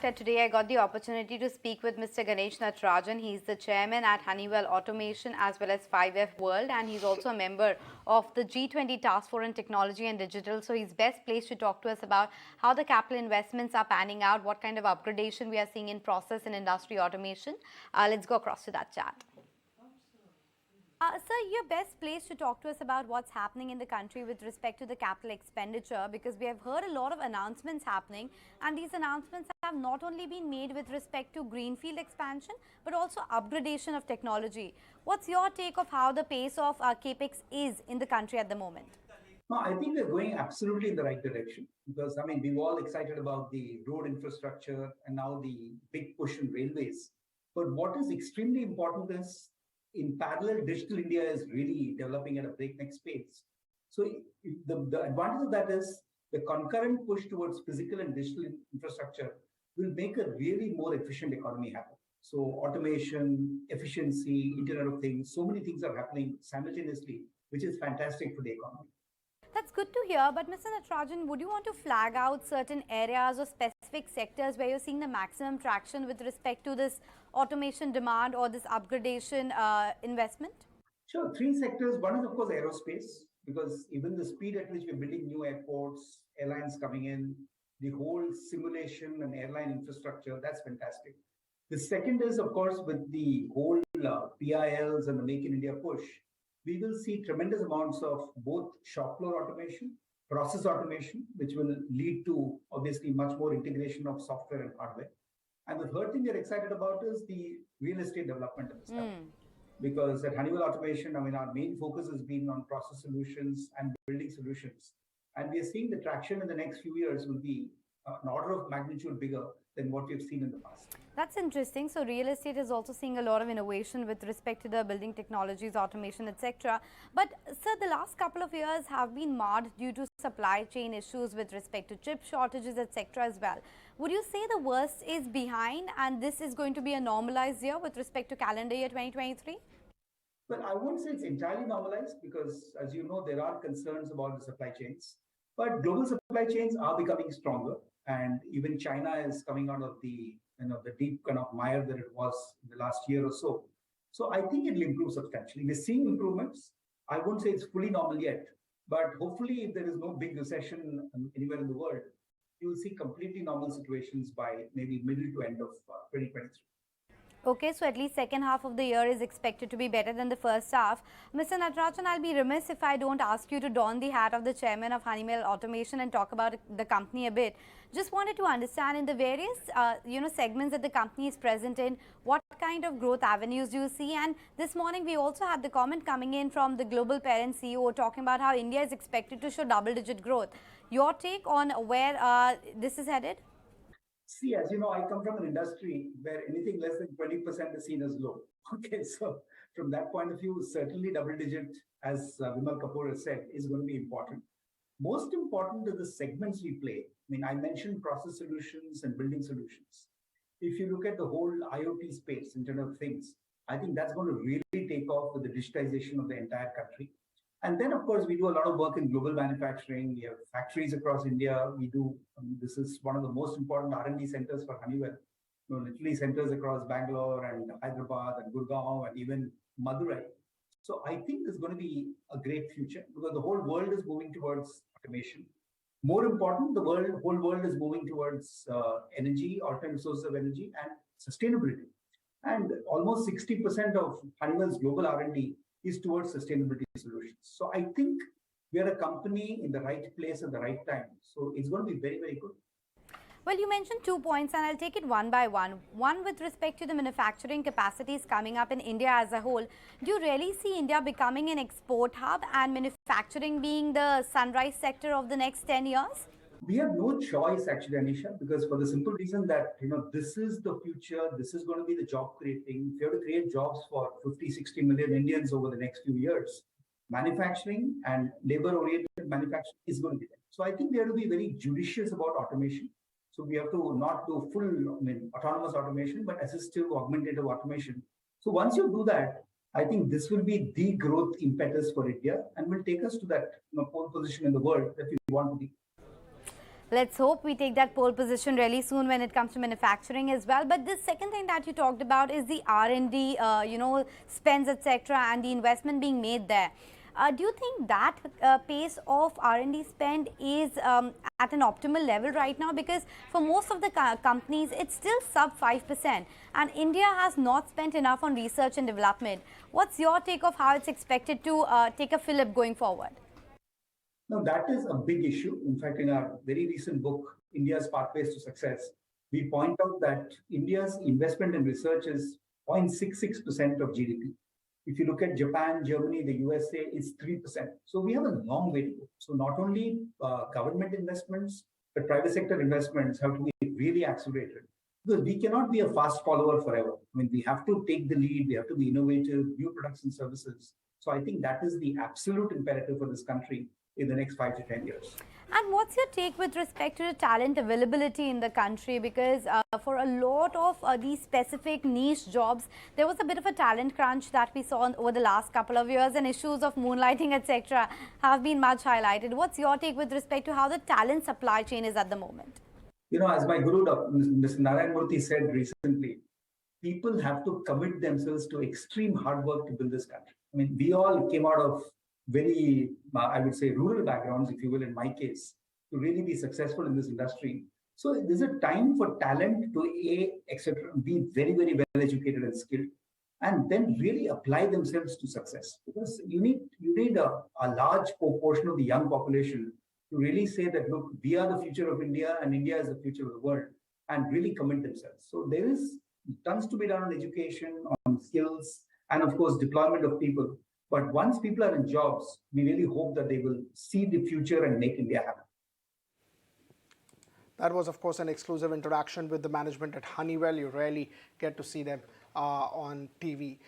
Today I got the opportunity to speak with Mr. Ganesh Natarajan. He's the chairman at Honeywell Automation as well as 5F World, and he's also a member of the G20 Task Force on Technology and Digital. So he's best placed to talk to us about how the capital investments are panning out, what kind of upgradation we are seeing in process and industry automation. Let's go across to that chat. Sir, you're best placed to talk to us about what's happening in the country with respect to the capital expenditure, because we have heard a lot of announcements happening, and these announcements have not only been made with respect to greenfield expansion but also upgradation of technology. What's your take of how the pace of Capex is in the country at the moment? No, I think we're going absolutely in the right direction because, we're all excited about the road infrastructure and now the big push in railways. But what is extremely important is in parallel, Digital India is really developing at a breakneck pace. So the advantage of that is the concurrent push towards physical and digital infrastructure will make a really more efficient economy happen. So automation, efficiency, Internet of Things, so many things are happening simultaneously, which is fantastic for the economy. That's good to hear, but Mr. Natarajan, would you want to flag out certain areas or specific sectors where you're seeing the maximum traction with respect to this automation demand or this upgradation investment? Sure, three sectors. One is, of course, aerospace, because even the speed at which we're building new airports, airlines coming in, the whole simulation and airline infrastructure, that's fantastic. The second is, of course, with the whole PILs and the Make in India push, we will see tremendous amounts of both shop floor automation, process automation, which will lead to obviously much more integration of software and hardware. And the third thing we're excited about is the real estate development of this country. Because at Honeywell Automation, our main focus has been on process solutions and building solutions. And we are seeing the traction in the next few years will be an order of magnitude bigger than what we've seen in the past. That's interesting. So real estate is also seeing a lot of innovation with respect to the building technologies, automation, etc. But sir, the last couple of years have been marred due to supply chain issues with respect to chip shortages, etc. as well. Would you say the worst is behind and this is going to be a normalized year with respect to calendar year 2023? Well, I won't say it's entirely normalized because, as you know, there are concerns about the supply chains. But global supply chains are becoming stronger, and even China is coming out of the deep kind of mire that it was in the last year or so. So I think it'll improve substantially. We're seeing improvements. I won't say it's fully normal yet, but hopefully, if there is no big recession anywhere in the world, you will see completely normal situations by maybe middle to end of 2023. Okay, so at least second half of the year is expected to be better than the first half. Mr. Natarajan, I'll be remiss if I don't ask you to don the hat of the chairman of Honeywell Automation and talk about the company a bit. Just wanted to understand in the various segments that the company is present in, what kind of growth avenues do you see? And this morning we also had the comment coming in from the global parent CEO talking about how India is expected to show double-digit growth. Your take on where this is headed? See, as you know, I come from an industry where anything less than 20% is seen as low. Okay, so from that point of view, certainly double digit, as Vimal Kapoor has said, is going to be important. Most important are the segments we play. I mentioned process solutions and building solutions. If you look at the whole IoT space, Internet of Things, I think that's going to really take off with the digitization of the entire country. And then, of course, we do a lot of work in global manufacturing. We have factories across India. We do, this is one of the most important R&D centers for Honeywell. Literally centers across Bangalore and Hyderabad and Gurgaon and even Madurai. So I think there's going to be a great future because the whole world is moving towards automation. More important, the whole world is moving towards energy, alternative sources of energy and sustainability. And almost 60% of Honeywell's global R&D is towards sustainability solutions. So I think we are a company in the right place at the right time. So it's going to be very, very good. Well, you mentioned 2 points and I'll take it one by one. One with respect to the manufacturing capacities coming up in India as a whole. Do you really see India becoming an export hub and manufacturing being the sunrise sector of the next 10 years? We have no choice actually, Anisha, because for the simple reason that, this is the future, this is going to be the job creating. If you have to create jobs for 50, 60 million Indians over the next few years, manufacturing and labor-oriented manufacturing is going to be there. So I think we have to be very judicious about automation. So we have to not do full autonomous automation, but assistive, augmentative automation. So once you do that, I think this will be the growth impetus for India and will take us to that pole position in the world that we want to be. Let's hope we take that pole position really soon when it comes to manufacturing as well. But the second thing that you talked about is the R&D, spends, etc., and the investment being made there. Do you think that pace of R&D spend is at an optimal level right now? Because for most of the companies, it's still sub 5%, and India has not spent enough on research and development. What's your take of how it's expected to take a fillip going forward? Now, that is a big issue. In fact, in our very recent book, India's Pathways to Success, we point out that India's investment in research is 0.66% of GDP. If you look at Japan, Germany, the USA, it's 3%. So we have a long way to go. So not only government investments, but private sector investments have to be really accelerated. Because we cannot be a fast follower forever. I mean, we have to take the lead, we have to be innovative, new products and services. So I think that is the absolute imperative for this country in the next 5 to 10 years. And what's your take with respect to the talent availability in the country? Because for a lot of these specific niche jobs, there was a bit of a talent crunch that we saw over the last couple of years, and issues of moonlighting, etc., have been much highlighted. What's your take with respect to how the talent supply chain is at the moment? You know, as my guru, Mr. Narayan Murthy, said recently, people have to commit themselves to extreme hard work to build this country. I mean, we all came out of very, I would say, rural backgrounds, if you will, in my case, to really be successful in this industry. So there's a time for talent to etc., be very, very well educated and skilled, and then really apply themselves to success. Because you need a large proportion of the young population to really say that, look, we are the future of India and India is the future of the world, and really commit themselves. So there is tons to be done on education, on skills, and of course, deployment of people. But once people are in jobs, we really hope that they will see the future and make India happen. That was, of course, an exclusive interaction with the management at Honeywell. You rarely get to see them on TV.